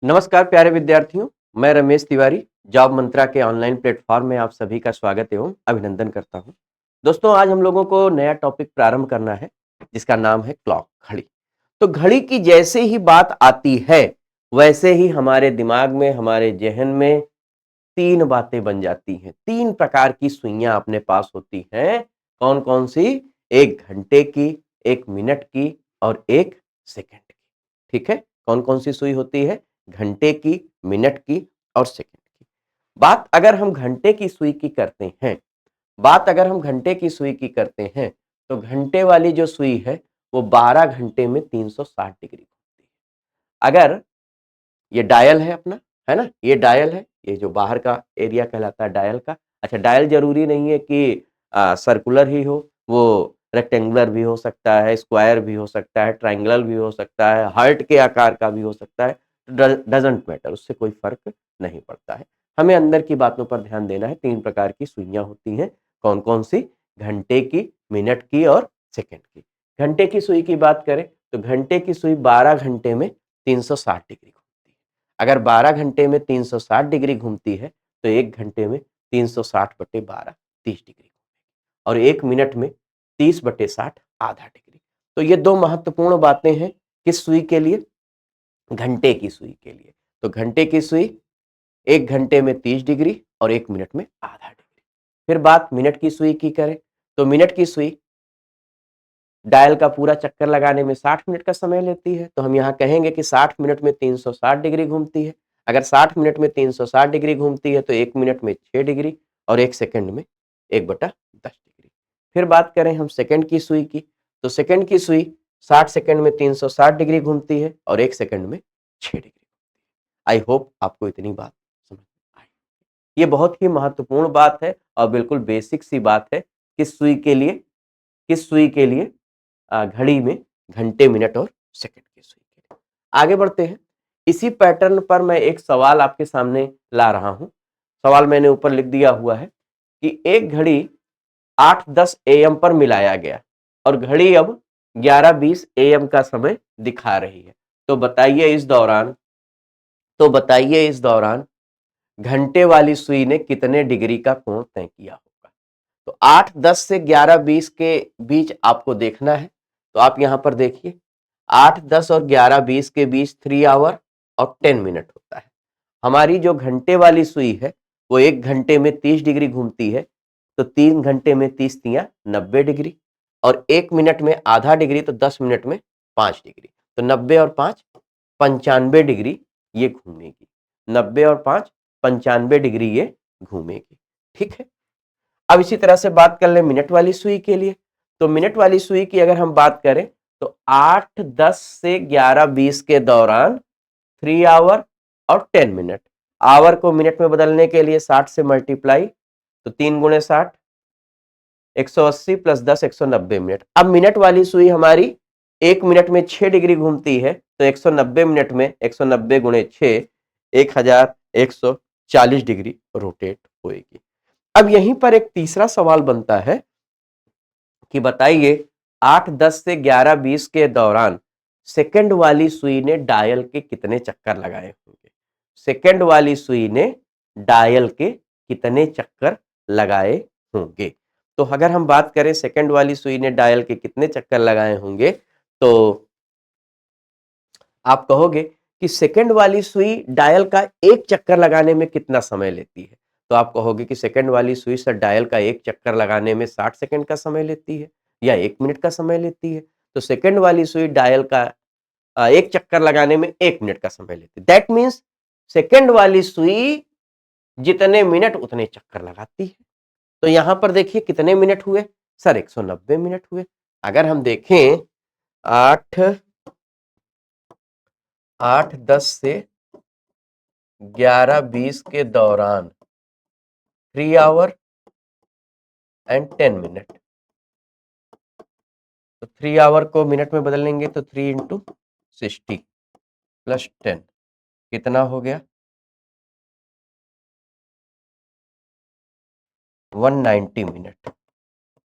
नमस्कार प्यारे विद्यार्थियों, मैं रमेश तिवारी जॉब मंत्रा के ऑनलाइन प्लेटफॉर्म में आप सभी का स्वागत एवं अभिनंदन करता हूं। दोस्तों, आज हम लोगों को नया टॉपिक प्रारंभ करना है जिसका नाम है क्लॉक, घड़ी। तो घड़ी की जैसे ही बात आती है वैसे ही हमारे दिमाग में, हमारे जहन में तीन बातें बन जाती हैं। तीन प्रकार की सुइयां अपने पास होती हैं। कौन कौन सी? एक घंटे की, एक मिनट की और एक सेकंड की। ठीक है, कौन कौन सी सुई होती है? घंटे की, मिनट की और सेकंड की। बात अगर हम घंटे की सुई की करते हैं, घंटे की सुई की करते हैं, तो घंटे वाली जो सुई है वो 12 घंटे में 360 डिग्री घूमती है। अगर ये डायल है अपना, है ना, ये डायल है, ये जो बाहर का एरिया कहलाता है डायल का। अच्छा, डायल जरूरी नहीं है कि सर्कुलर ही हो, वो रेक्टेंगुलर भी हो सकता है, स्क्वायर भी हो सकता है, ट्रायंगुलर भी हो सकता है, हार्ट के आकार का भी हो सकता है। डजंट मैटर, उससे कोई फर्क नहीं पड़ता है। हमें अंदर की बातों पर ध्यान देना है। तीन प्रकार की सुइयां होती हैं। कौन कौन सी? घंटे की, मिनट की और सेकंड की। घंटे की सुई की बात करें तो घंटे की सुई 12 घंटे में 360 डिग्री घूमती है। अगर 12 घंटे में 360 डिग्री घूमती है तो 1 घंटे में 360/12 30 डिग्री और 1 मिनट में 30/60 आधा डिग्री। तो ये दो महत्वपूर्ण बातें हैं किस सुई के लिए? घंटे की सुई के लिए। तो घंटे की सुई 1 घंटे में 30 डिग्री और 1 मिनट में आधा डिग्री। फिर बात मिनट की सुई की करें तो मिनट की सुई डायल का पूरा चक्कर लगाने में 60 मिनट का समय लेती है। तो हम यहाँ कहेंगे कि 60 मिनट में 360 डिग्री घूमती है। अगर 60 मिनट में 360 डिग्री घूमती है तो 1 मिनट में 6 डिग्री और 1 सेकंड में 1/10 डिग्री। फिर बात करें हम सेकंड की सुई की, तो सेकंड की सुई 60 सेकंड में 360 डिग्री घूमती है और 1 सेकंड में 6 डिग्री। आई होप आपको इतनी बात समझ में आई। ये बहुत ही महत्वपूर्ण बात है और बिल्कुल बेसिक सी बात है। किस सुई के लिए? किस सुई के लिए? घड़ी में घंटे, मिनट और सेकंड की सुई के लिए। आगे बढ़ते हैं। इसी पैटर्न पर मैं एक सवाल आपके सामने ला रहा हूं। सवाल मैंने ऊपर लिख दिया हुआ है कि एक घड़ी 8:10 एएम पर मिलाया गया और घड़ी अब 11:20 एएम का समय दिखा रही है। तो बताइए इस दौरान घंटे वाली सुई ने कितने डिग्री का कोण तय किया होगा? तो 8:10 से 11:20 के बीच आपको देखना है। तो आप यहां पर देखिए, 8:10 और 11:20 के बीच 3 आवर और 10 मिनट होता है। हमारी जो घंटे वाली सुई है वो 1 घंटे में 30 डिग्री घूमती है। तो 3 घंटे में 30 तियां 90 डिग्री और 1 मिनट में आधा डिग्री, तो 10 मिनट में 5 डिग्री। तो 90 और 5 95 डिग्री ये घूमेगी। 90 और 5 95 डिग्री ये घूमेगी। ठीक है। अब इसी तरह से बात कर लें मिनट वाली सुई के लिए। तो मिनट वाली सुई की अगर हम बात करें तो 8:10 से 11:20 के दौरान 3 आवर और 10 मिनट। आवर को मिनट में बदलने के लिए 60 से मल्टीप्लाई, तो 3 गुणे 60, 180 प्लस 10 190 मिनट। अब मिनट वाली सुई हमारी 1 मिनट में 6 डिग्री घूमती है, तो 190 मिनट में 190 गुणे 6 1140 डिग्री रोटेट होएगी। अब यहीं पर एक तीसरा सवाल बनता है कि बताइए 8:10 से 11:20 के दौरान सेकंड वाली सुई ने डायल के कितने चक्कर लगाए होंगे? सेकंड वाली सुई ने डायल के कितने चक्कर लगाए होंगे? तो अगर हम बात करें सेकंड वाली सुई ने डायल के कितने चक्कर लगाए होंगे, तो आप कहोगे कि सेकंड वाली सुई डायल का एक चक्कर लगाने में कितना समय लेती है? तो आप कहोगे कि सेकंड वाली सुई सर डायल का एक चक्कर लगाने में 60 सेकंड का समय लेती है या 1 मिनट का समय लेती है। तो सेकंड वाली सुई डायल का एक चक्कर लगाने में 1 मिनट का समय लेती है। दैट मीन्स सेकंड वाली सुई जितने मिनट उतने चक्कर लगाती है। तो यहां पर देखिए कितने मिनट हुए? सर 190 मिनट हुए। अगर हम देखें 8 8:10 से 11:20 के दौरान 3 आवर एंड 10 मिनट। तो 3 आवर को मिनट में बदलेंगे तो 3 इंटू 60 प्लस 10 कितना हो गया? 190 मिनट।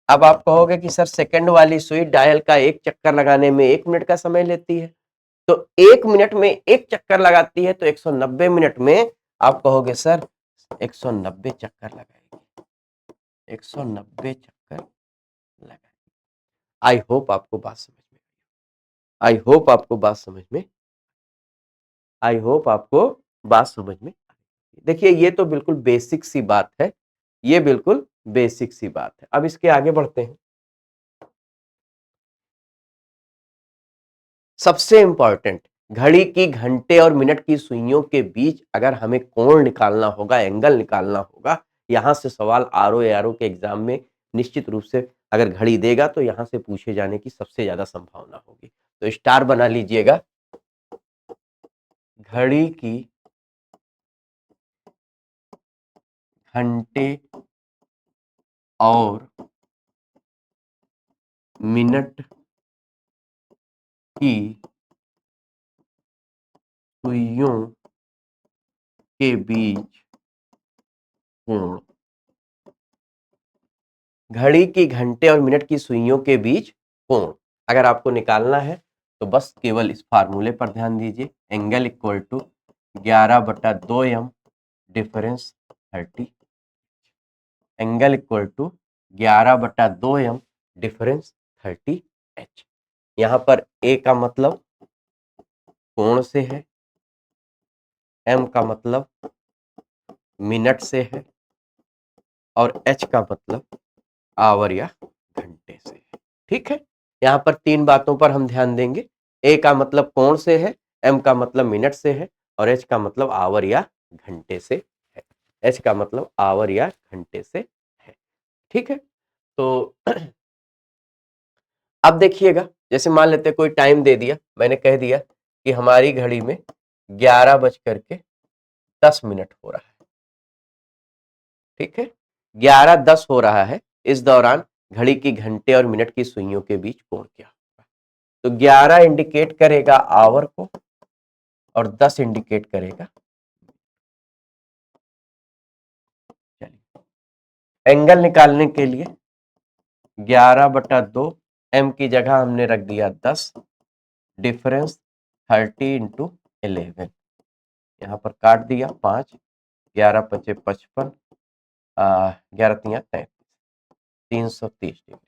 अब आप कहोगे कि सर सेकंड वाली सुई डायल का एक चक्कर लगाने में 1 मिनट का समय लेती है। तो 1 मिनट में एक चक्कर लगाती है, तो 190 मिनट में आप कहोगे सर 190 चक्कर लगाएगी, 190 चक्कर लगाएगी। आई होप आपको बात समझ में, आई होप आपको बात समझ में, आई होप आपको बात समझ में। देखिए ये तो बिल्कुल बेसिक सी बात है, ये बिल्कुल बेसिक सी बात है। अब इसके आगे बढ़ते हैं। सबसे इंपॉर्टेंट, घड़ी की घंटे और मिनट की सुइयों के बीच अगर हमें कोण निकालना होगा, एंगल निकालना होगा, यहां से सवाल आरओ एआरओ के एग्जाम में निश्चित रूप से अगर घड़ी देगा तो यहां से पूछे जाने की सबसे ज्यादा संभावना होगी। तो स्टार बना लीजिएगा, घड़ी की घंटे और मिनट की सुइयों के बीच कोण, घड़ी की घंटे और मिनट की सुइयों के बीच कोण अगर आपको निकालना है तो बस केवल इस फार्मूले पर ध्यान दीजिए, angle equal to 11/2m difference 30, angle equal to 11/2m difference 30h। यहां पर ए का मतलब कोण से है, एम का मतलब मिनट से है और एच का मतलब आवर या घंटे से है। ठीक है, यहां पर तीन बातों पर हम ध्यान देंगे, ए का मतलब कोण से है, एम का मतलब मिनट से है और एच का मतलब आवर या घंटे से है, एच का मतलब आवर या घंटे से है। ठीक है, तो अब देखिएगा, जैसे मान लेते कोई टाइम दे दिया, मैंने कह दिया कि हमारी घड़ी में 11:10 हो रहा है। ठीक है, 11:10 हो रहा है, इस दौरान घड़ी की घंटे और मिनट की सुइयों के बीच कोण क्या होगा? तो 11 इंडिकेट करेगा आवर को और 10 इंडिकेट करेगा। चलिए, एंगल निकालने के लिए 11/2 एम की जगह हमने रख दिया 10 डिफरेंस 30 इंटू 11, यहाँ पर काट दिया 5, 11×5 = 55, 11×3 = 33, 330 डिग्री।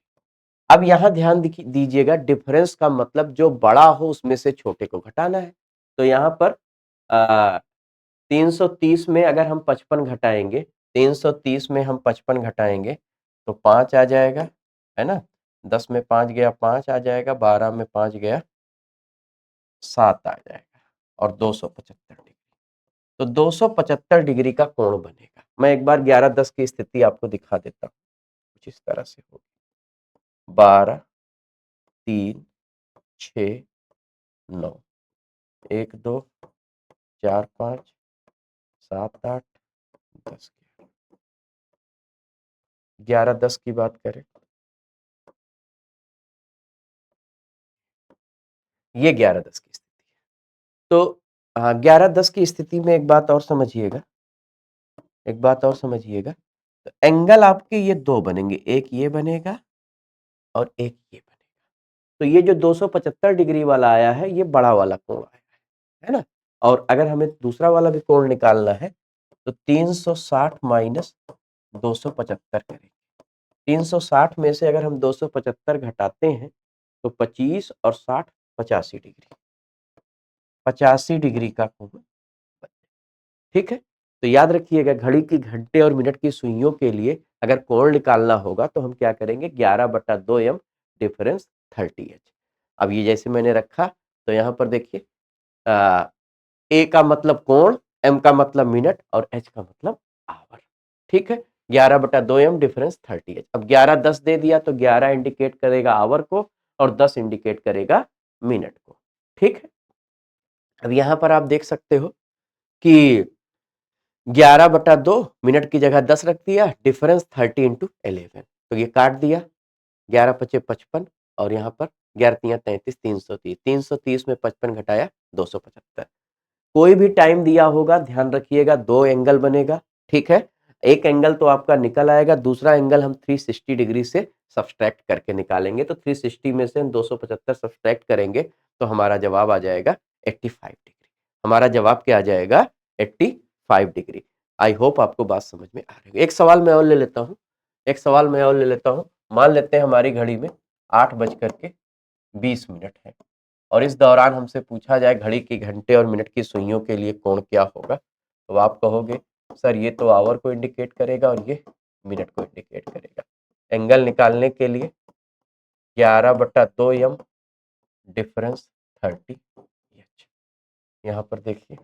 अब यहां ध्यान दीजिएगा, डिफरेंस का मतलब जो बड़ा हो उसमें से छोटे को घटाना है। तो यहाँ पर 330 में अगर हम 55 घटाएंगे, 330 में हम 55 घटाएंगे तो 5 आ जाएगा, है ना, 10 में 5 गया 5 आ जाएगा, 12 में 5 गया 7 आ जाएगा और 275 डिग्री। तो 275 डिग्री का कोण बनेगा। मैं एक बार 11:10 की स्थिति आपको दिखा देता हूँ, कुछ इस तरह से होगी, 12, 3, 6, 9, 1, 2, 4, 5, 7, 8, 10, 11:10 की बात करें, ये 11:10 की स्थिति है। तो 11:10 की स्थिति में एक बात और समझिएगा, एक बात और समझिएगा, तो एंगल आपके ये दो बनेंगे, एक ये बनेगा और एक ये बनेगा। तो ये जो 275 डिग्री वाला आया है, ये बड़ा वाला कोण आया है ना? और अगर हमें दूसरा वाला भी कोण निकालना है तो 360 माइनस 275 करेंगे। 360 में से अगर हम 275 घटाते हैं तो 25 और 60 85 डिग्री, 85 डिग्री का कोण बनेगा। ठीक है, तो याद रखिएगा, घड़ी की घंटे और मिनट की सुइयों के लिए अगर कोण निकालना होगा तो हम क्या करेंगे, 11/2m डिफरेंस 30h। अब ये जैसे मैंने रखा तो यहाँ पर देखिए, ए का मतलब कोण, एम का मतलब मिनट और एच का मतलब आवर। ठीक है, 11/2m डिफरेंस 30h। अब 11:10 दे दिया तो 11 इंडिकेट करेगा आवर को और 10 इंडिकेट करेगा मिनट को। ठीक है, अब यहां पर आप देख सकते हो कि 11/2 मिनट की जगह 10 रख दिया, डिफरेंस 30 इंटू 11, तो ये काट दिया, 11×5 = 55 और यहाँ पर 11×3 = 33, 330, 330 में 55 घटाया 275। कोई भी टाइम दिया होगा, ध्यान रखिएगा, दो एंगल बनेगा। ठीक है, एक एंगल तो आपका निकल आएगा, दूसरा एंगल हम 360 डिग्री से सब्सट्रैक्ट करके निकालेंगे। तो 360 में से हम 275 सब्सट्रैक्ट करेंगे तो हमारा जवाब आ जाएगा 85 डिग्री। हमारा जवाब क्या आ जाएगा? 85 डिग्री। आई होप आपको बात समझ में आ रही है। एक सवाल मैं और ले लेता हूँ, एक सवाल मैं और ले लेता हूँ। मान लेते हैं हमारी घड़ी में 8:20 है और इस दौरान हमसे पूछा जाए घड़ी की घंटे और मिनट की सुइयों के लिए कोण क्या होगा, तो आप कहोगे सर ये तो आवर को इंडिकेट करेगा और ये मिनट को इंडिकेट करेगा। एंगल निकालने के लिए 11/2m डिफरेंस 30h। यहाँ पर देखिए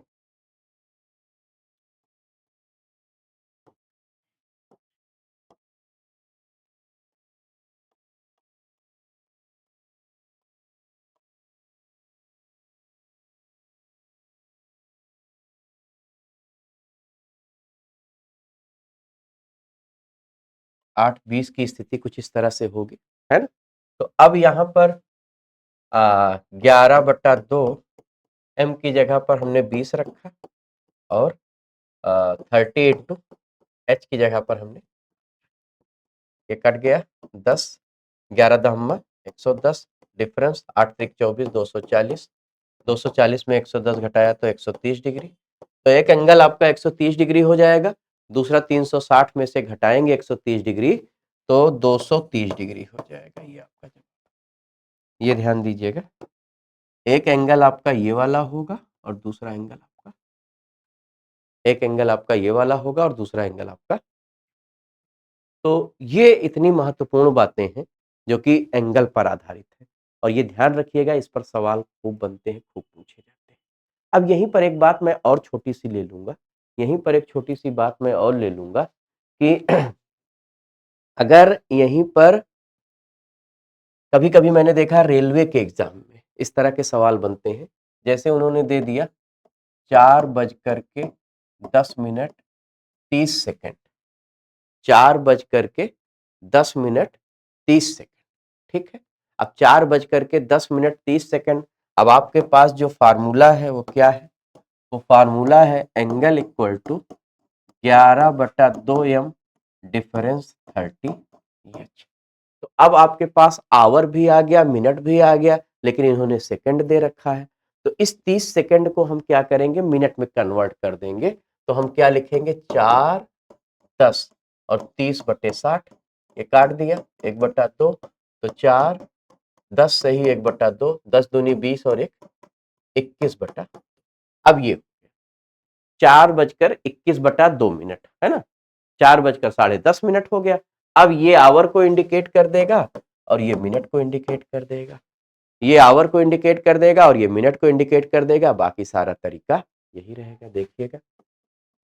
8:20 की स्थिति कुछ इस तरह से होगी, है ना? तो अब यहाँ पर 11/2 की जगह पर हमने 20 रखा और 30 इंटू h की जगह पर हमने, ये कट गया 10, 11 दहम्मा 110, डिफरेंस 8 त्रिक 24, 240, 240 में 110 घटाया तो 130 डिग्री। तो एक एंगल आपका 130 डिग्री हो जाएगा, दूसरा 360 में से घटाएंगे 130 डिग्री तो 230 डिग्री हो जाएगा। ये आपका जवाब, ये ध्यान दीजिएगा। एक एंगल आपका ये वाला होगा और दूसरा एंगल आपका, एक एंगल आपका ये वाला होगा और दूसरा एंगल आपका। तो ये इतनी महत्वपूर्ण बातें हैं जो कि एंगल पर आधारित है और ये ध्यान रखिएगा, इस पर सवाल खूब बनते हैं, खूब पूछे जाते हैं। अब यहीं पर एक बात मैं और छोटी सी ले लूंगा, यहीं पर एक छोटी सी बात मैं और ले लूंगा कि अगर यहीं पर कभी-कभी मैंने देखा रेलवे के एग्जाम में इस तरह के सवाल बनते हैं, जैसे उन्होंने दे दिया 4:10 4:10 ठीक है। अब 4:10 अब आपके पास जो फार्मूला है वो क्या है? वो फार्मूला है angle equal to 11/2m difference 30h। तो अब आपके पास आवर भी आ गया, मिनट भी आ गया, लेकिन इन्होंने सेकंड दे रखा है। तो इस 30 सेकंड को हम क्या करेंगे? मिनट में कन्वर्ट कर देंगे। तो हम क्या लिखेंगे? 4, 10 और 30/60, ये काट दिया 1/2, तो 4, 10 से ही 1/2, 10 दूनी 20 और 1 21/, अब ये 4:21 है ना, 4:10 हो गया। अब ये आवर को इंडिकेट कर देगा और ये मिनट को इंडिकेट कर देगा, ये आवर को इंडिकेट कर देगा और ये मिनट को इंडिकेट कर देगा। बाकी सारा तरीका यही रहेगा, देखिएगा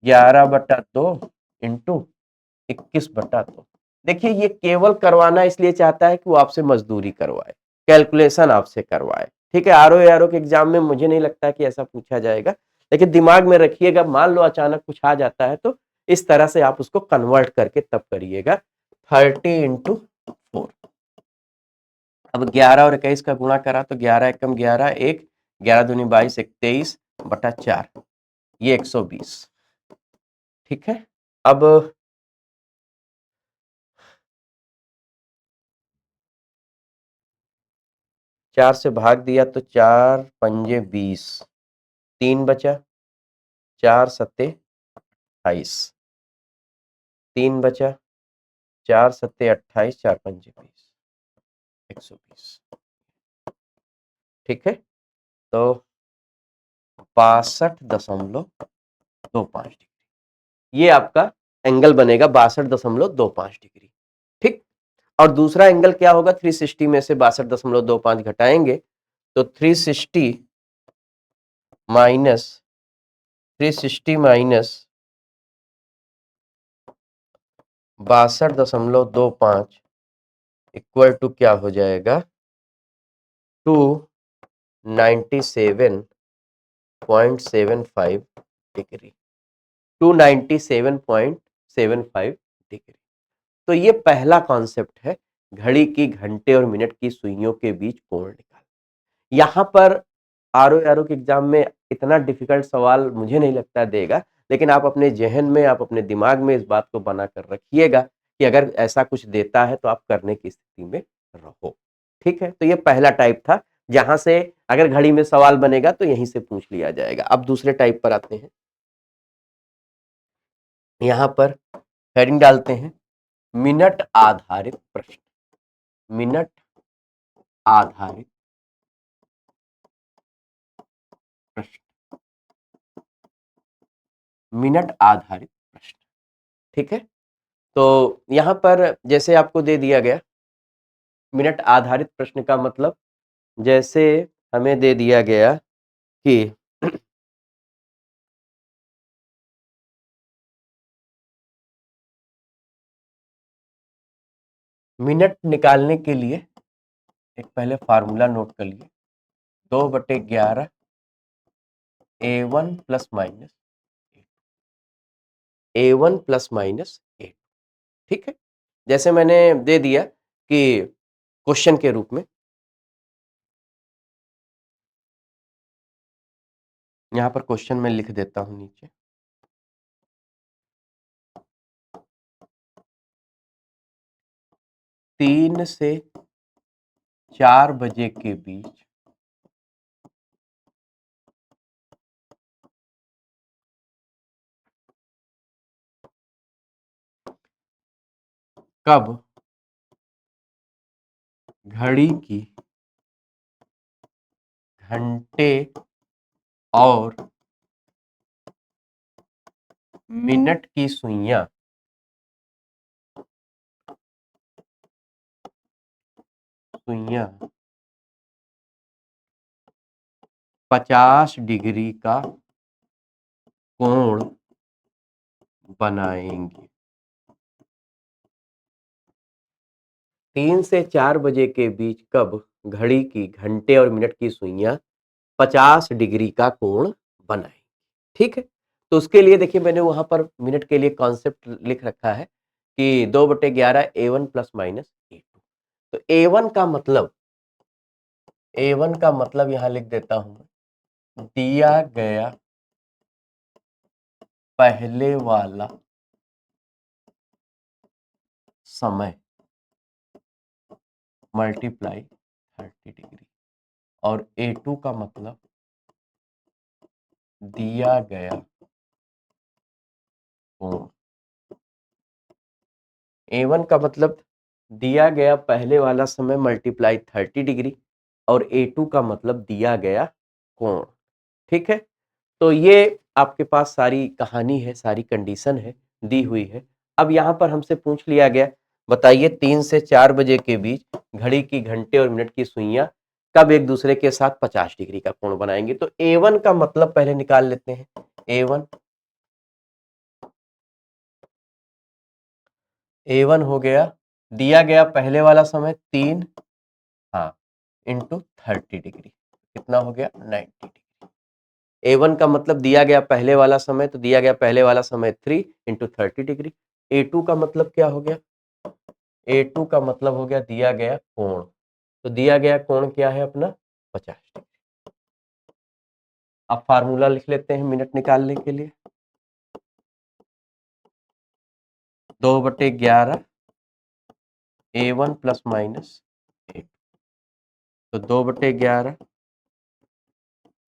11/2 इंटू 21/2। देखिए ये केवल करवाना इसलिए चाहता है कि वो आपसे मजदूरी करवाए, कैलकुलेशन आपसे करवाए, ठीक है। आरओ एआरओ के एग्जाम में मुझे नहीं लगता कि ऐसा पूछा जाएगा, लेकिन दिमाग में रखिएगा, मान लो अचानक कुछ आ जाता है तो इस तरह से आप उसको कन्वर्ट करके तब करिएगा। 30 इंटू 4, अब 11 और 21 का गुणा करा तो 11 एकम 11, 1, 11 दूनी 22, 23/4, ये 120, ठीक है। अब 4 से भाग दिया तो 4 पंजे 20, 3 बचा, 4 सत्ते 28, 3 बचा, 4 सत्ते 28, 4 पंजे 20, 120, ठीक है। तो 62.25 डिग्री, ये आपका एंगल बनेगा 62.25 डिग्री, ठीक। और दूसरा एंगल क्या होगा? 360 में से 62.25 घटाएंगे तो 360 माइनस 62.25 इक्वल टू क्या हो जाएगा? 297.75 डिग्री, 297.75 डिग्री। तो ये पहला कॉन्सेप्ट है, घड़ी की घंटे और मिनट की सुइयों के बीच कोण निकाल। यहाँ पर आरओ एआरओ के एग्जाम में इतना डिफिकल्ट सवाल मुझे नहीं लगता देगा, लेकिन आप अपने जहन में, आप अपने दिमाग में इस बात को बना कर रखिएगा कि अगर ऐसा कुछ देता है तो आप करने की स्थिति में रहो, ठीक है। तो ये पहला टाइप था जहां से अगर घड़ी में सवाल बनेगा तो यहीं से पूछ लिया जाएगा। अब दूसरे टाइप पर आते हैं। यहां पर हेडिंग डालते हैं मिनट आधारित प्रश्न। मिनट आधारित प्रश्न। मिनट आधारित प्रश्न। ठीक है, तो यहां पर जैसे आपको दे दिया गया मिनट आधारित प्रश्न का मतलब, जैसे हमें दे दिया गया कि मिनट निकालने के लिए एक पहले फार्मूला नोट कर लिए, 2/11 A1 plus minus A1 plus minus A। ठीक है, जैसे मैंने दे दिया कि क्वेश्चन के रूप में, यहां पर क्वेश्चन में लिख देता हूं नीचे, तीन से 4 बजे के बीच कब घड़ी की घंटे और मिनट की सुइयां 50 डिग्री का कोण बनाएंगे। 3 से 4 बजे के बीच कब घड़ी की घंटे और मिनट की सुइयां 50 डिग्री का कोण बनाएंगे। ठीक है, तो उसके लिए देखिए मैंने वहां पर मिनट के लिए कॉन्सेप्ट लिख रखा है कि 2/11 A1 प्लस माइनस A2। तो A1 का मतलब यहां लिख देता हूं, दिया गया पहले वाला समय मल्टीप्लाई 30 डिग्री, और A2 का मतलब दिया गया कोण। A1 का मतलब दिया गया पहले वाला समय मल्टीप्लाई 30 डिग्री, और A2 का मतलब दिया गया कोण। ठीक है, तो ये आपके पास सारी कहानी है, सारी कंडीशन है, दी हुई है। अब यहाँ पर हमसे पूछ लिया गया, बताइए 3 से 4 बजे के बीच घड़ी की घंटे और मिनट की सुइयां कब एक दूसरे के साथ 50 डिग्री का कोण बनाएंगे। तो A1 का मतलब पहले निकाल लेते हैं। A1 हो गया, दिया गया पहले वाला समय 3, हाँ, इंटू 30 डिग्री, कितना हो गया 90 डिग्री। A1 का मतलब दिया गया पहले वाला समय, तो दिया गया पहले वाला समय 3 इंटू 30 डिग्री। A2 का मतलब क्या हो गया, A2 का मतलब हो गया दिया गया कोण, तो दिया गया कोण क्या है अपना 50 डिग्री। अब फार्मूला लिख लेते हैं मिनट निकालने के लिए, 2/11 A1 प्लस माइनस A2। तो 2/11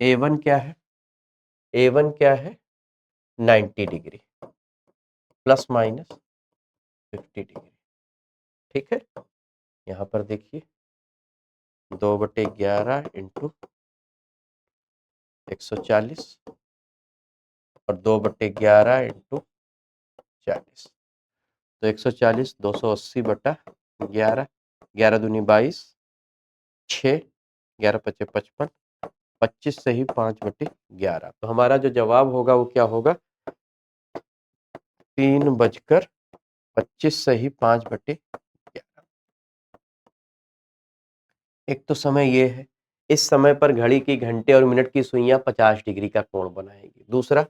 A1 क्या है, A1 क्या है 90 डिग्री प्लस माइनस 50 डिग्री। ठीक है, यहाँ पर देखिए 2/11 इंटू 140 और 2/11 इंटू 40, तो 140 280/11, 11 दूनी 22, 6, 11 पचे 55, 25 से ही 5/11, तो हमारा जो जवाब होगा वो क्या होगा 3:25 से ही 5/11। एक तो समय ये है, इस समय पर घड़ी की घंटे और मिनट की सुइयां 50 डिग्री का कोण बनाएंगी। दूसरा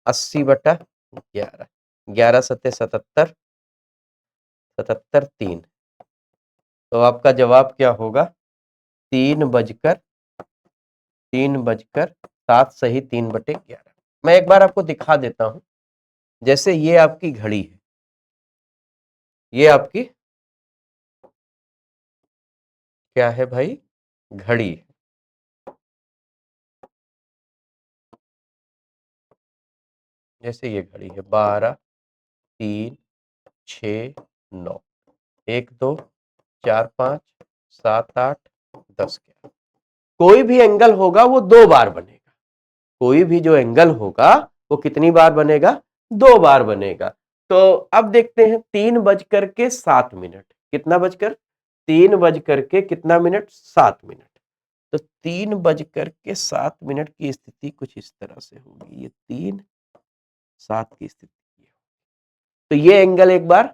80/11, 11 सत्ते 77, 77 3, तो आपका जवाब क्या होगा 3:07 सही 3/11। मैं एक बार आपको दिखा देता हूं, जैसे ये आपकी घड़ी है, ये आपकी क्या है भाई, घड़ी है। जैसे ये घड़ी है 12, 3, 6, 9, 1, 2, 4, 5, 7, 8, 10, 11। कोई भी एंगल होगा वो 2 बार बनेगा। कोई भी जो एंगल होगा वो कितनी बार बनेगा? 2 बार बनेगा। तो अब देखते हैं 3:07। कितना बजकर? 3 बज करके कितना मिनट? 7 मिनट। तो 3:07 की स्थिति कुछ इस तरह से होगी। ये 3:07 की स्थिति। तो ये एंगल एक बार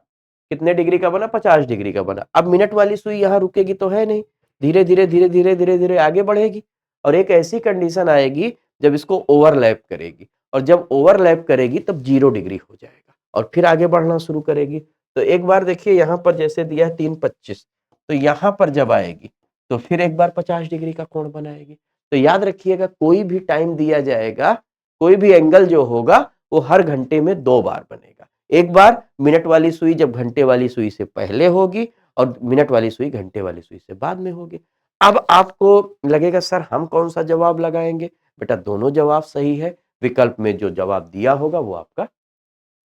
कितने डिग्री का बना? 50 डिग्री का बना। अब मिनट वाली सुई यहां रुकेगी तो है नहीं, धीरे धीरे धीरे धीरे धीरे धीरे आगे बढ़ेगी और एक ऐसी कंडीशन आएगी जब इसको ओवरलैप करेगी, और जब ओवरलैप करेगी तब 0 डिग्री हो जाएगा और फिर आगे बढ़ना शुरू करेगी। तो एक बार देखिए यहां पर जैसे दिया है 3:25, तो यहां पर जब आएगी तो फिर एक बार 50 डिग्री का कोण बनाएगी। तो याद रखिएगा कोई भी टाइम दिया जाएगा, कोई भी एंगल जो होगा वो हर घंटे में 2 बार बनेगा। एक बार मिनट वाली सुई जब घंटे वाली सुई से पहले होगी और मिनट वाली सुई घंटे वाली सुई से बाद में होगी। अब आपको लगेगा सर हम कौन सा जवाब लगाएंगे? बेटा दोनों जवाब सही है। विकल्प में जो जवाब दिया होगा वो आपका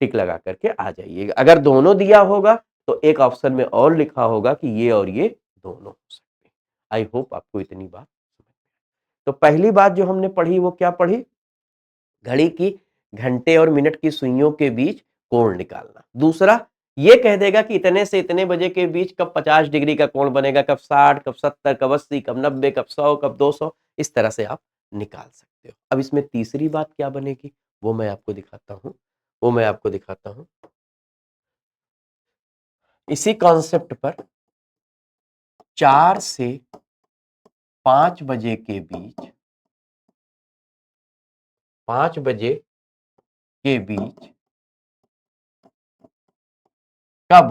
टिक लगा करके आ जाइएगा। अगर दोनों दिया होगा तो एक ऑप्शन में और लिखा होगा कि ये और ये दोनों हो सकते हैं। आई होप आपको इतनी बात समझ में आई। तो पहली बात जो हमने पढ़ी वो क्या पढ़ी? घड़ी की घंटे और मिनट की सुइयों के बीच कोण निकालना। दूसरा ये कह देगा कि इतने से इतने बजे के बीच कब 50 डिग्री का कोण बनेगा, कब 60, कब 70, कब 80, कब 90, कब 100, कब 200। इस तरह से आप निकाल सकते हो। अब इसमें तीसरी बात क्या बनेगी वो मैं आपको दिखाता हूं। वो मैं आपको दिखाता हूं इसी कॉन्सेप्ट पर। 4 से 5 बजे के बीच, 5 बजे के बीच कब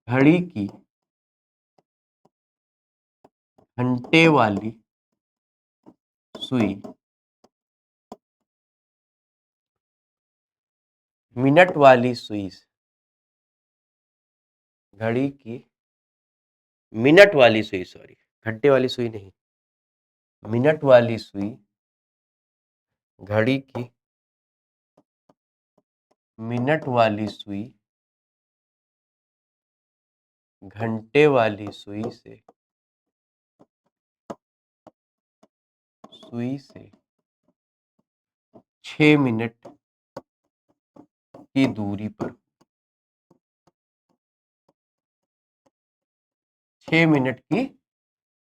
घड़ी की घंटे वाली सुई मिनट वाली सुई से, घड़ी की मिनट वाली सुई, सॉरी घंटे वाली सुई नहीं, मिनट वाली सुई घड़ी की मिनट वाली सुई घंटे वाली सुई से 6 मिनट की दूरी पर, 6 मिनट की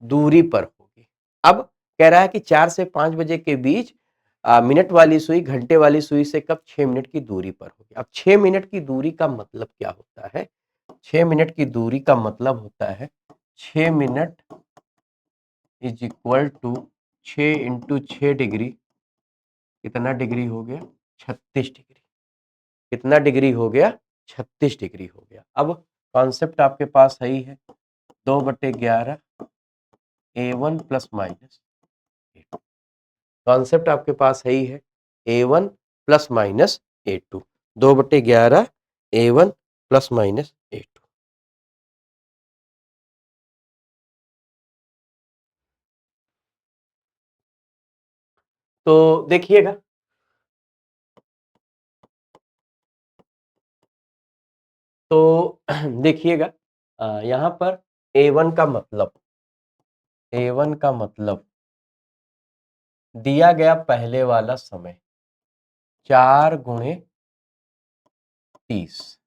दूरी पर होगी। अब कह रहा है कि 4 से 5 बजे के बीच मिनट वाली सुई घंटे वाली सुई से कब 6 मिनट की दूरी पर होगी। अब 6 मिनट की दूरी का मतलब क्या होता है? 6 मिनट की दूरी का मतलब होता है 6 minute is equal to 6 into 6 degree. कितना डिग्री हो गया? 36 डिग्री। कितना डिग्री हो गया? 36 डिग्री हो गया। अब कॉन्सेप्ट आपके पास सही है। 2/11 A1 plus minus A2। Concept आपके पास सही है। A1 plus minus A2। 2/11 A1 plus minus A2। तो देखिएगा, तो देखिएगा यहां पर A1 का मतलब, A1 का मतलब दिया गया पहले वाला समय 4 × 30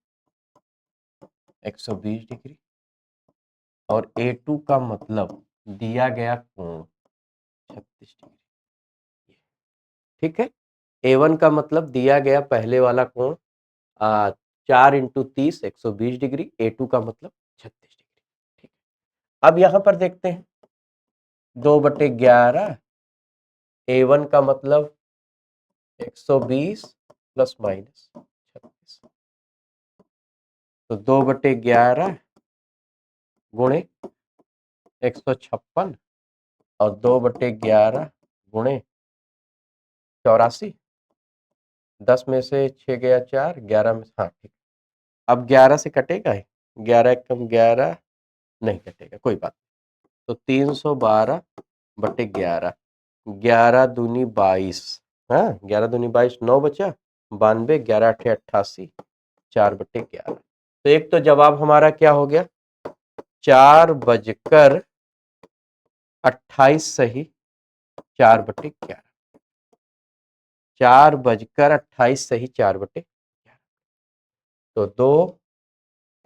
120 डिग्री, और A2 का मतलब दिया गया कोण 36 डिग्री। ठीक है। A1 का मतलब दिया गया पहले वाला कोण 4 × 30 120 डिग्री, A2 का मतलब 36 डिग्री। ठीक है। अब यहां पर देखते हैं 2/11 A1 का मतलब 120 प्लस माइनस 36, तो 2/11 गुणे 156 और 2/11 गुणे 84। 10 में से 6 गया 4, 11 में, हाँ ठीक। अब 11 से कटेगा ही, 11 कम 11 नहीं कटेगा, कोई बात नहीं। तो 312/11, 11 दूनी 22 हाँ 11 दूनी 22, 9 बचा 92, 11 अठे 88, 4/11। तो एक तो जवाब हमारा क्या हो गया, 4:28 सही 4/11। 4:28 सही 4/11। तो 2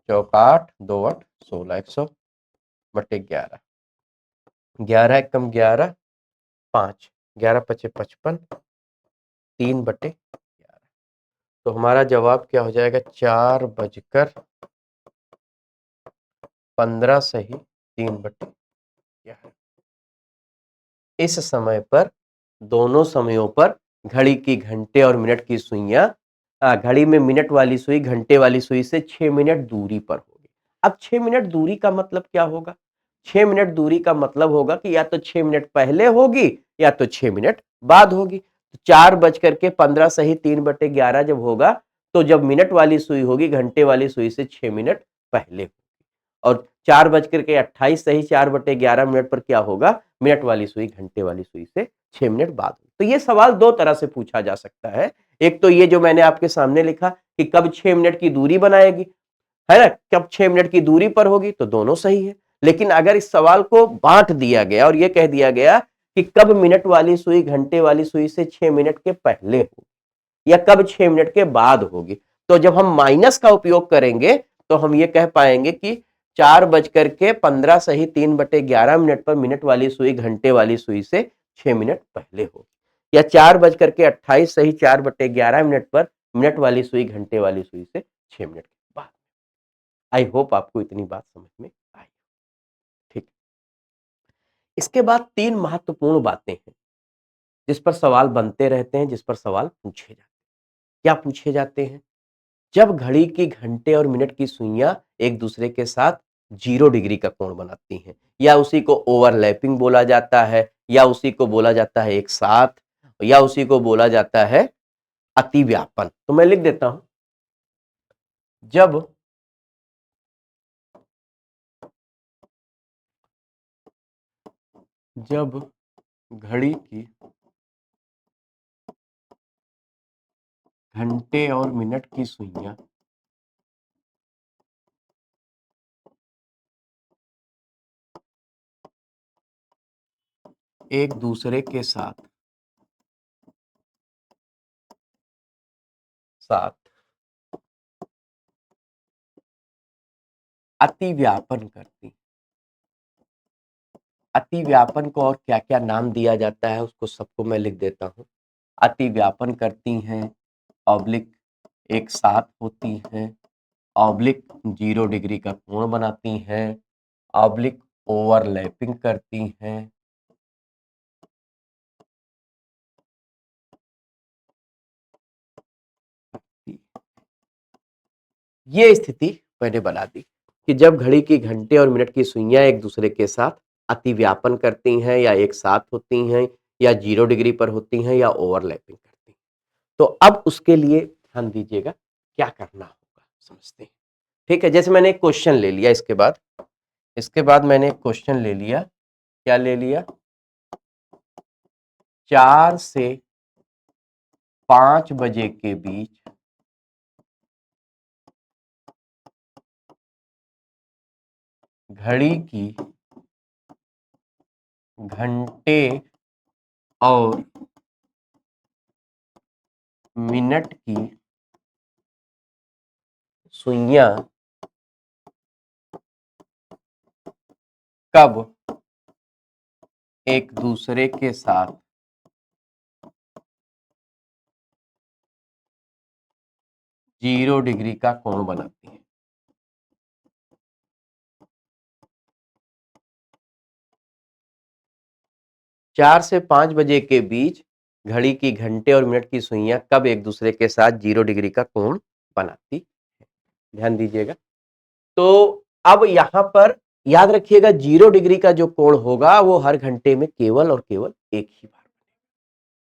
चौक 8, 2 8 16, 100/11। 11 एकम 11, 5, 11 पचे 55, 3/11। तो हमारा जवाब क्या हो जाएगा, 4:15 सही 3/11। इस समय पर दोनों समयों पर घड़ी की घंटे और मिनट की सुइयां, घड़ी में मिनट वाली सुई घंटे वाली सुई से 6 मिनट दूरी पर होगी। अब 6 मिनट दूरी का मतलब क्या होगा, 6 मिनट दूरी का मतलब होगा कि या तो 6 मिनट पहले होगी या तो 6 मिनट बाद होगी। 4:15 सही 3/11 जब होगा तो जब मिनट वाली सुई होगी घंटे वाली सुई से 6 मिनट पहले होगी। और 4:28 सही 4/11 पर क्या होगा, मिनट वाली सुई घंटे वाली सुई से 6 मिनट बाद। तो ये सवाल दो तरह से पूछा जा सकता है। एक तो ये जो मैंने आपके सामने लिखा कि कब 6 मिनट की दूरी बनाएगी, है ना, कब 6 मिनट की दूरी पर होगी, तो दोनों सही है। लेकिन अगर इस सवाल को बांट दिया गया और ये कह दिया गया कि कब मिनट वाली सुई घंटे वाली सुई से 6 मिनट के पहले होगी या कब 6 मिनट के बाद होगी, तो जब हम माइनस का उपयोग करेंगे तो हम ये कह पाएंगे कि 4:15 सही 3/11 पर मिनट वाली सुई घंटे वाली सुई से 6 मिनट पहले होगी, या 4:28 सही 4/11 पर मिनट वाली सुई घंटे वाली सुई से 6 मिनट बाद। आई होप आपको इतनी बात समझ में आई। ठीक। इसके बाद 3 महत्वपूर्ण बातें हैं जिस पर सवाल बनते रहते हैं, जिस पर सवाल पूछे जाते हैं। क्या पूछे जाते हैं, जब घड़ी की घंटे और मिनट की सुइयां एक दूसरे के साथ 0 डिग्री का कोण बनाती हैं, या उसी को ओवरलैपिंग बोला जाता है, या उसी को बोला जाता है एक साथ, या उसी को बोला जाता है अतिव्यापन। तो मैं लिख देता हूं, जब जब घड़ी की घंटे और मिनट की सुइयां एक दूसरे के साथ साथ अतिव्यापन करती, अतिव्यापन को और क्या क्या नाम दिया जाता है उसको सबको मैं लिख देता हूं। अतिव्यापन करती हैं, ऑब्लिक एक साथ होती हैं, ऑब्लिक 0 डिग्री का कोण बनाती हैं, ऑब्लिक ओवरलैपिंग करती हैं, ये स्थिति मैंने बना दी कि जब घड़ी की घंटे और मिनट की सुइयां एक दूसरे के साथ अतिव्यापन करती हैं, या एक साथ होती हैं, या 0 डिग्री पर होती हैं, या ओवरलैपिंग करती हैं। तो अब उसके लिए ध्यान दीजिएगा क्या करना होगा, समझते हैं। ठीक है, जैसे मैंने एक क्वेश्चन ले लिया, इसके बाद मैंने एक क्वेश्चन ले लिया, क्या ले लिया, 4 से 5 बजे के बीच घड़ी की घंटे और मिनट की सुइयां कब एक दूसरे के साथ 0 डिग्री का कोण बनाती है। 4 से 5 बजे के बीच घड़ी की घंटे और मिनट की सुइयां कब एक दूसरे के साथ 0 डिग्री का कोण बनाती है। ध्यान दीजिएगा। तो अब यहां पर याद रखिएगा 0 डिग्री का जो कोण होगा वो हर घंटे में केवल और केवल एक ही बार,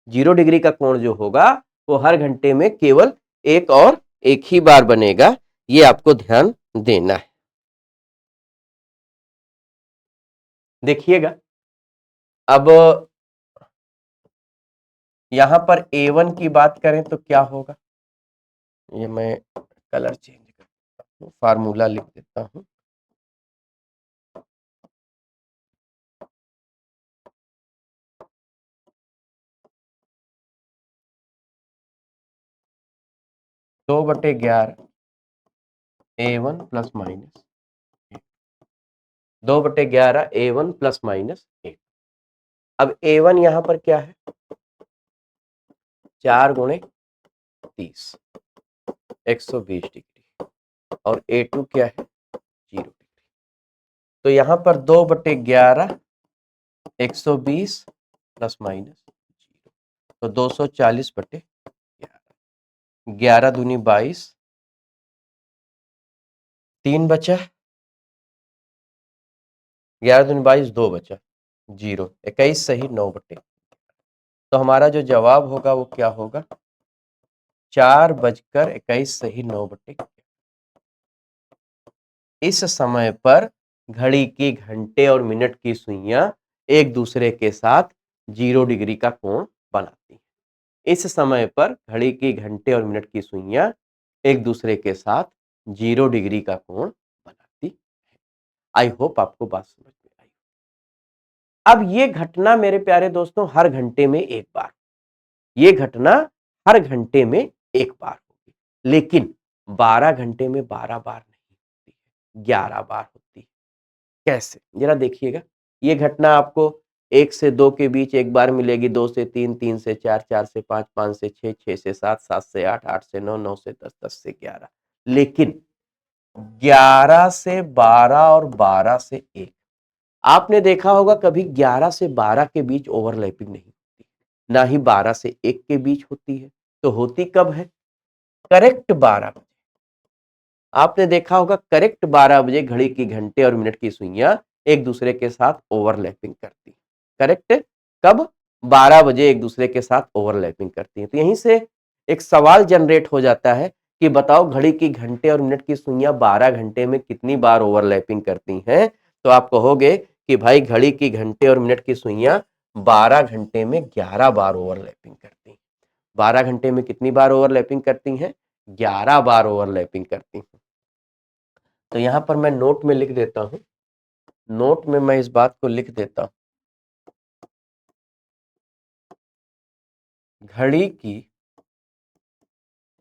0 डिग्री का कोण जो होगा वो हर घंटे में केवल एक और एक ही बार बनेगा। ये आपको ध्यान देना है। देखिएगा, अब यहां पर A1 की बात करें तो क्या होगा, ये मैं कलर चेंज करता हूँ, फार्मूला लिख देता हूँ। दो बटे 11 A1 plus minus 2/11 A1 plus minus 8। अब A1 यहां पर क्या है, 4 × 30 120 डिग्री, और A2 क्या है, 0 डिग्री। तो यहां पर 2/11 120 प्लस माइनस 0, तो 240/11, 11 दूनी 22, 3 बचा, 11 दूनी 22, 2 बचा, 0, 21 सही, 9/11। तो हमारा जो जवाब होगा वो क्या होगा, 4:21 सही, 9/11। इस समय पर घड़ी की घंटे और मिनट की सुइयां एक दूसरे के साथ 0 डिग्री का कोण बनाती हैं। इस समय पर घड़ी की घंटे और मिनट की सुइयां एक दूसरे के साथ 0 डिग्री का कोण बनाती है। आई होप आपको बात समझ में आई। अब ये घटना मेरे प्यारे दोस्तों हर घंटे में एक बार, ये घटना हर घंटे में एक बार होगी, लेकिन 12 घंटे में 12 बार नहीं होती है, 11 बार होती है। कैसे, जरा देखिएगा। ये घटना आपको 1 से 2 के बीच एक बार मिलेगी, 2 से 3, 3 से 4, 4 से 5, 5 से 6, 6 से 7, 7 से 8, 8 से 9, 9 से 10, 10 से 11, लेकिन 11 से 12 और 12 से 1, आपने देखा होगा कभी 11 से 12 के बीच ओवरलैपिंग नहीं होती, ना ही 12 से 1 के बीच होती है। तो होती कब है, करेक्ट 12 बजे। आपने देखा होगा करेक्ट 12 बजे घड़ी की घंटे और मिनट की सुइयां एक दूसरे के साथ ओवरलैपिंग करती हैं। करेक्ट कब, 12 बजे एक दूसरे के साथ ओवरलैपिंग करती हैं। तो यहीं से एक सवाल जनरेट हो जाता है कि बताओ घड़ी की घंटे और मिनट की सुइयां 12 घंटे में कितनी बार ओवरलैपिंग करती हैं। तो आप कहोगे कि भाई घड़ी की घंटे और मिनट की सुइयां 12 घंटे में 11 बार ओवरलैपिंग करती हैं। 12 घंटे में कितनी बार ओवरलैपिंग करती हैं, 11 बार ओवरलैपिंग करती हैं। तो यहां पर मैं नोट में लिख देता हूं, नोट में मैं इस बात को लिख देता हूं, घड़ी की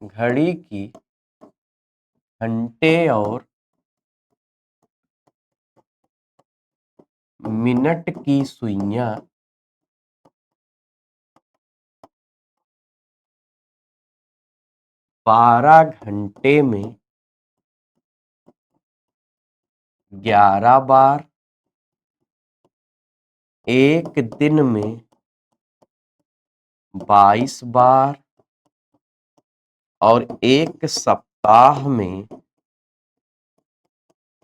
घंटे और मिनट की सुइयां 12 घंटे में 11 बार, एक दिन में 22 बार और एक सप्ताह में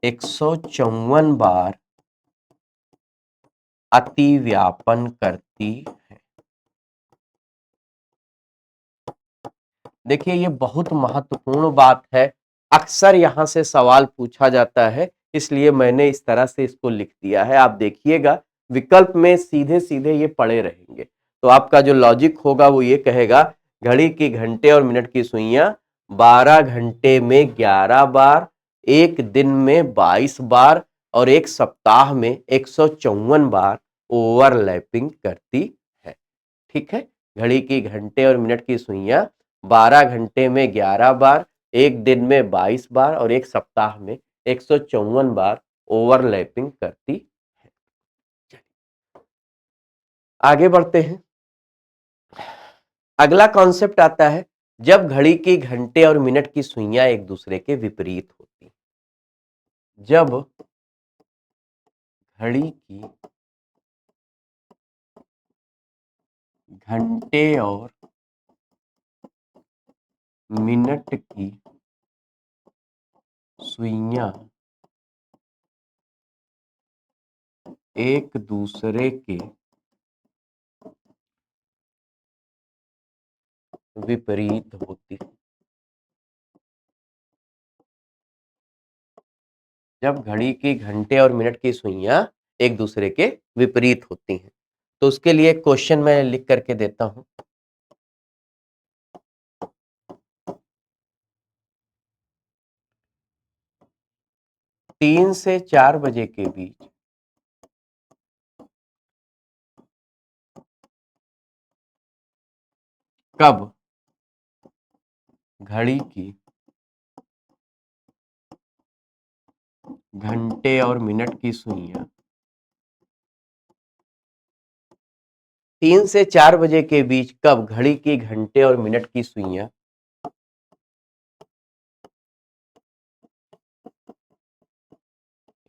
154 बार अतिव्यापन करती है। देखिए ये बहुत महत्वपूर्ण बात है, अक्सर यहां से सवाल पूछा जाता है, इसलिए मैंने इस तरह से इसको लिख दिया है। आप देखिएगा विकल्प में सीधे सीधे ये पड़े रहेंगे, तो आपका जो लॉजिक होगा वो ये कहेगा घड़ी की घंटे और मिनट की सुइयां 12 घंटे में 11 बार, एक दिन में 22 बार और एक सप्ताह में 154 बार ओवरलैपिंग करती है। ठीक है, घड़ी की घंटे और मिनट की सुइयां 12 घंटे में 11 बार, एक दिन में 22 बार और एक सप्ताह में 154 बार ओवरलैपिंग करती है। आगे बढ़ते हैं। अगला कॉन्सेप्ट आता है जब घड़ी की घंटे और मिनट की सुइयां एक दूसरे के विपरीत होती। जब घड़ी की घंटे और मिनट की सुइयां एक दूसरे के विपरीत होती। जब घड़ी की घंटे और मिनट की सुइयां एक दूसरे के विपरीत होती हैं, तो उसके लिए क्वेश्चन मैं लिख करके देता हूं। 3 से 4 बजे के बीच कब घड़ी की घंटे और मिनट की सुइयां 3 से 4 बजे के बीच कब घड़ी की घंटे और मिनट की सुइयां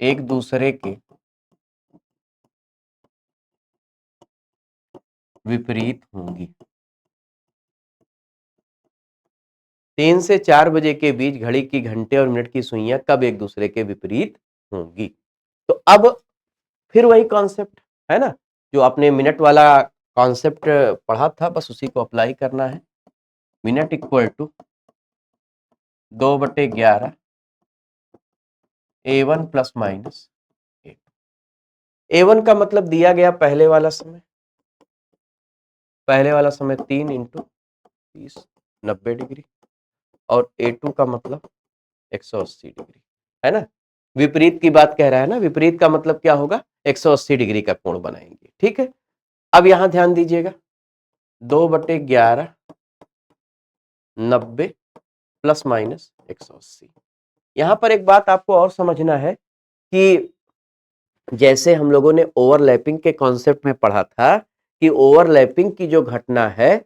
एक दूसरे के विपरीत होंगी। 3 से 4 बजे के बीच घड़ी की घंटे और मिनट की सुइयां कब एक दूसरे के विपरीत होंगी। तो अब फिर वही कॉन्सेप्ट है ना, जो आपने मिनट वाला कॉन्सेप्ट पढ़ा था, बस उसी को अप्लाई करना है। Minute equal to 2/11 A1 plus minus A1 का मतलब दिया गया पहले वाला समय, 3 इंटू 30 90 डिग्री, और A2 का मतलब 180 डिग्री, है ना। विपरीत की बात कह रहा है ना, विपरीत का मतलब क्या होगा, 180 डिग्री का कोण बनाएंगे। ठीक है, अब यहां ध्यान दीजिएगा, 2/11 90 प्लस माइनस 180। यहां पर एक बात आपको और समझना है कि जैसे हम लोगों ने ओवरलैपिंग के कॉन्सेप्ट में पढ़ा था कि ओवरलैपिंग की जो घटना है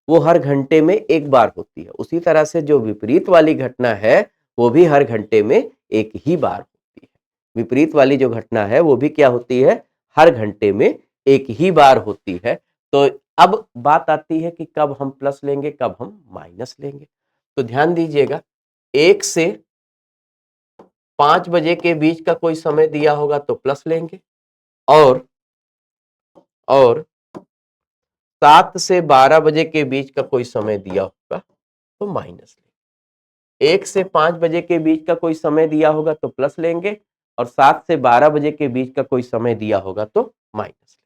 वो हर घंटे में एक बार होती है, उसी तरह से जो विपरीत वाली घटना है वो भी हर घंटे में एक ही बार होती है। विपरीत वाली जो घटना है वो भी क्या होती है, हर घंटे में एक ही बार होती है। तो अब बात आती है कि कब हम प्लस लेंगे, कब हम माइनस लेंगे। तो ध्यान दीजिएगा, 1 से 5 बजे के बीच का कोई समय दिया होगा तो प्लस लेंगे, और 7 से 12 बजे के बीच का कोई समय दिया होगा तो माइनस लेंगे। 1 से 5 बजे के बीच का कोई समय दिया होगा तो प्लस लेंगे, और 7 से 12 बजे के बीच का कोई समय दिया होगा तो माइनस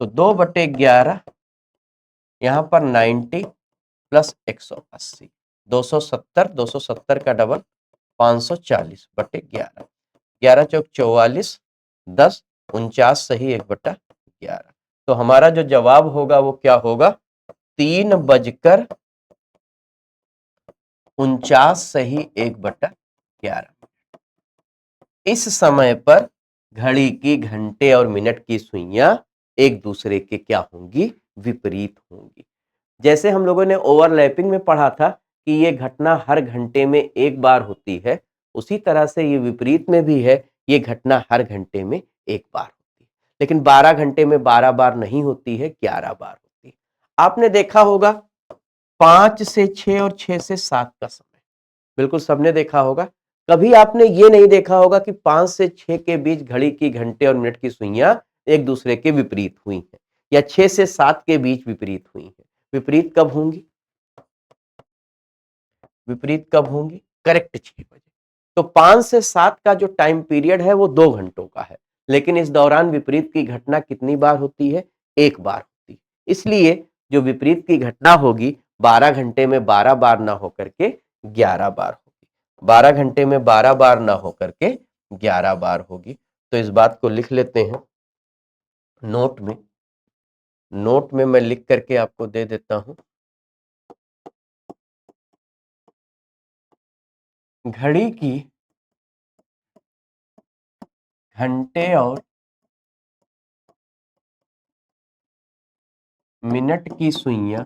लेंगे। तो 2/11 यहां पर 90 प्लस 180, 270, 270 का डबल 540/11, 11 चौक 44, 10 49 सही 1/11। तो हमारा जो जवाब होगा वो क्या होगा, 3:49 सही 1/11। इस समय पर घड़ी की घंटे और मिनट की सुइयां एक दूसरे के क्या होंगी, विपरीत होंगी। जैसे हम लोगों ने ओवरलैपिंग में पढ़ा था कि ये घटना हर घंटे में एक बार होती है, उसी तरह से ये विपरीत में भी है, ये घटना हर घंटे में एक बार होती है, लेकिन 12 घंटे में 12 बार नहीं होती है, 11 बार होती है। आपने देखा होगा 5 से 6 और 6 से 7 का समय, बिल्कुल सबने देखा होगा। कभी आपने ये नहीं देखा होगा कि 5 से 6 के बीच घड़ी की घंटे और मिनट की सुइयां एक दूसरे के विपरीत हुई हैं, या 6 से 7 के बीच विपरीत हुई हैं। विपरीत कब होंगी, विपरीत कब होंगी, करेक्ट 6 बजे। तो 5 से 7 का जो टाइम पीरियड है वो 2 घंटों का है, लेकिन इस दौरान विपरीत की घटना कितनी बार होती है, एक बार होती है। इसलिए जो विपरीत की घटना होगी 12 घंटे में 12 बार ना होकर के 11 बार होगी, 12 घंटे में 12 बार ना होकर के 11 बार होगी। तो इस बात को लिख लेते हैं नोट में, नोट में मैं लिख करके आपको दे देता हूं। घड़ी की घंटे और मिनट की सुइयां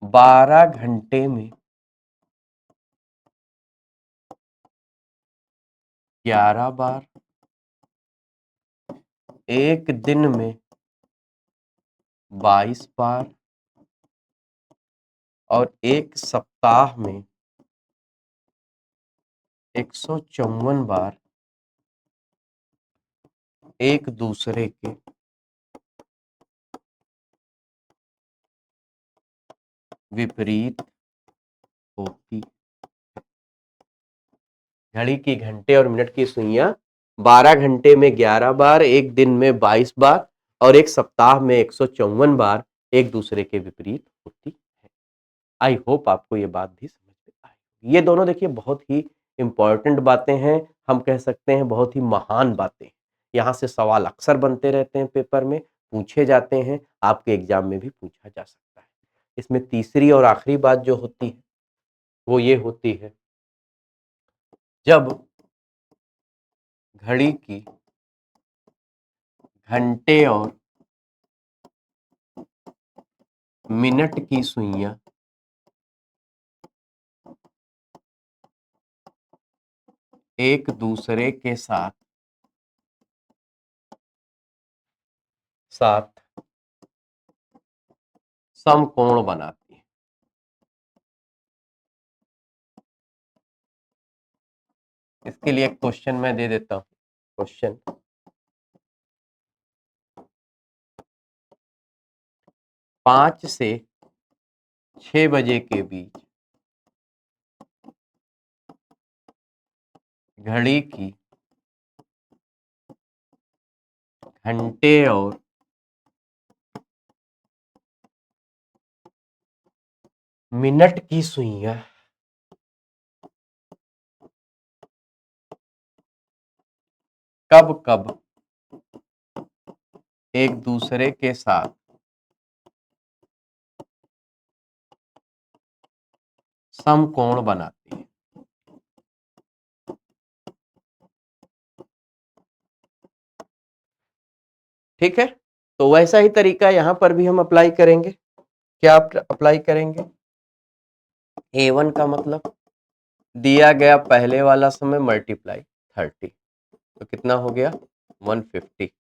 12 घंटे में 11 बार, एक दिन में 22 बार, और एक सप्ताह में 154 बार एक दूसरे के विपरीत होती। घड़ी की घंटे और मिनट की सुइयां 12 घंटे में 11 बार, एक दिन में 22 बार, और एक सप्ताह में 154 बार एक दूसरे के विपरीत होती है। आई होप आपको ये बात भी समझ में आई। ये दोनों देखिए बहुत ही इम्पोर्टेंट बातें हैं, हम कह सकते हैं बहुत ही महान बातें। यहाँ से सवाल अक्सर बनते रहते हैं पेपर में, पूछे जाते हैं, आपके एग्जाम में भी पूछा जा सकता है। इसमें तीसरी और आखिरी बात जो होती है, वो ये होती है, जब घड़ी की घंटे और मिनट की सुइयां एक दूसरे के साथ साथ समकोण बनाती है। इसके लिए एक क्वेश्चन मैं दे देता हूं। क्वेश्चन, 5 से 6 बजे के बीच घड़ी की घंटे और मिनट की सुइयां कब कब एक दूसरे के साथ समकोण बनाती है। ठीक है, तो वैसा ही तरीका यहां पर भी हम अप्लाई करेंगे। क्या आप अप्लाई करेंगे? A1 का मतलब दिया गया पहले वाला समय मल्टीप्लाई 30, तो कितना हो गया 150।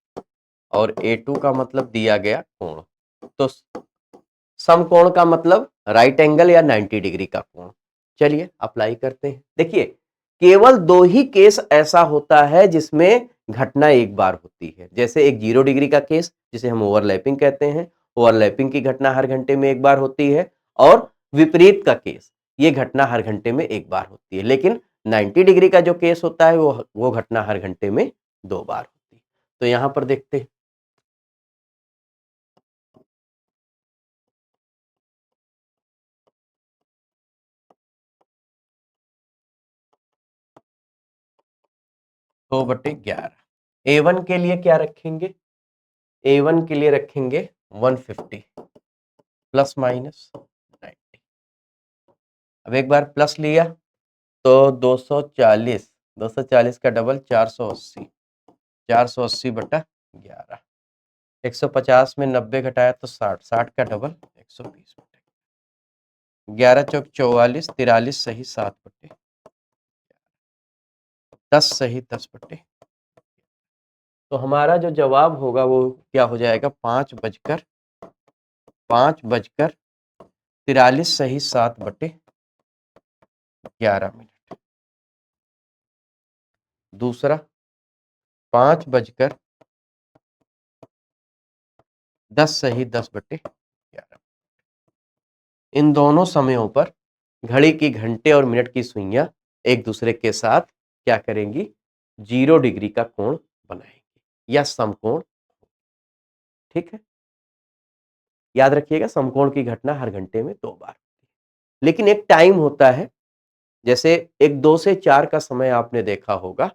और A2 का मतलब दिया गया कोण, तो समकोण का मतलब राइट एंगल या 90 डिग्री का कोण। चलिए अप्लाई करते हैं। देखिए, केवल दो ही केस ऐसा होता है जिसमें घटना एक बार होती है। जैसे एक 0 डिग्री का केस जिसे हम ओवरलैपिंग कहते हैं, ओवरलैपिंग की घटना हर घंटे में एक बार होती है। और विपरीत का केस, ये घटना हर घंटे में एक बार होती है। लेकिन 90 डिग्री का जो केस होता है वो घटना हर घंटे में 2 बार होती है। तो यहां पर देखते हैं, दो बटे 11। A1 के लिए क्या रखेंगे? A1 के लिए रखेंगे 150 प्लस माइनस 90। अब एक बार प्लस लिया तो 240, 240 का डबल 480, 480 बटा 11। 150 में 90 घटाया तो 60, 60 का डबल 120 बटे 11 चौक 44, 43 सही 7 बटे 10 सही 10 बटे। तो हमारा जो जवाब होगा वो क्या हो जाएगा? 5 बजकर 43 सही 7 बटे 11 मिनट। दूसरा 5 बजकर 10 सही 10 बटे 11। इन दोनों समयों पर घड़ी की घंटे और मिनट की सुइयां एक दूसरे के साथ क्या करेंगी? 0 डिग्री का कोण बनाएंगी या समकोण। ठीक है, याद रखिएगा समकोण की घटना हर घंटे में 2 बार। लेकिन एक टाइम होता है, जैसे एक 2 से 4 का समय आपने देखा होगा,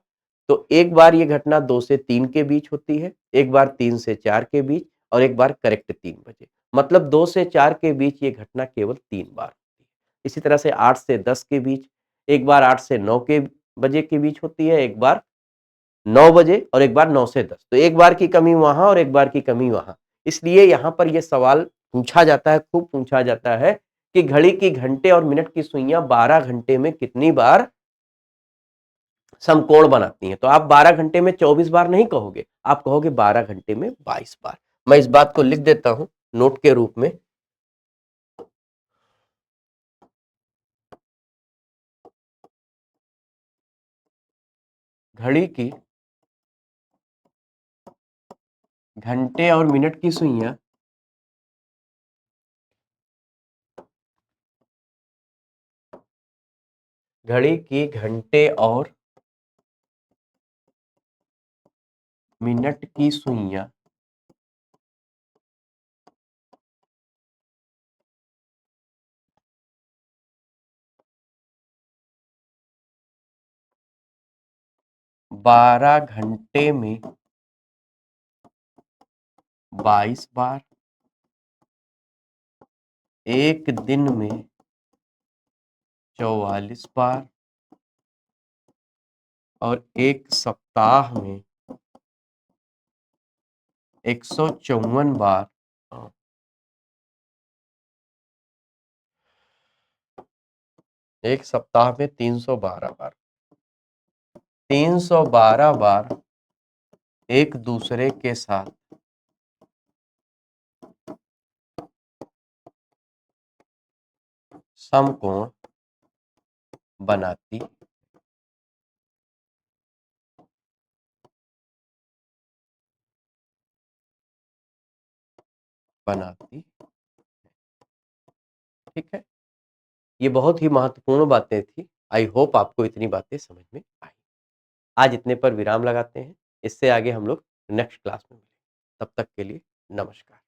तो एक बार ये घटना 2 से 3 के बीच होती है, एक बार 3 से 4 के बीच और एक बार करेक्ट 3 बजे। मतलब 2 से 4 के बीच ये घटना केवल 3 बार होती है। इसी तरह से 8 से 10 के बीच, एक बार 8 से 9 के बजे के बीच होती है, एक बार 9 बजे और एक बार 9 से 10। तो एक बार की कमी वहाँ और एक बार की कमी वहाँ। इसलिए यहाँ पर ये सवाल पूछा जाता है, खूब पूछा जाता है कि घड़ी की घंटे और मिनट की सुइयां 12 घंटे में कितनी बार समकोण बनाती हैं। तो आप 12 घंटे में 24 बार नहीं कहोगे, आप कहोगे 12 घंटे में 22 बार। मैं इस बात को लिख देता हूं नोट के रूप में। घड़ी की घंटे और मिनट की सुइयां घड़ी की घंटे और मिनट की सुइयां 12 घंटे में 22 बार, एक दिन में 44 बार और एक सप्ताह में 154 बार। एक सप्ताह में 312 बार, 312 बार एक दूसरे के साथ समकोण बनाती बनाती ठीक है। ये बहुत ही महत्वपूर्ण बातें थी। आई होप आपको इतनी बातें समझ में आई। आज इतने पर विराम लगाते हैं। इससे आगे हम लोग नेक्स्ट क्लास में मिलेंगे। तब तक के लिए नमस्कार।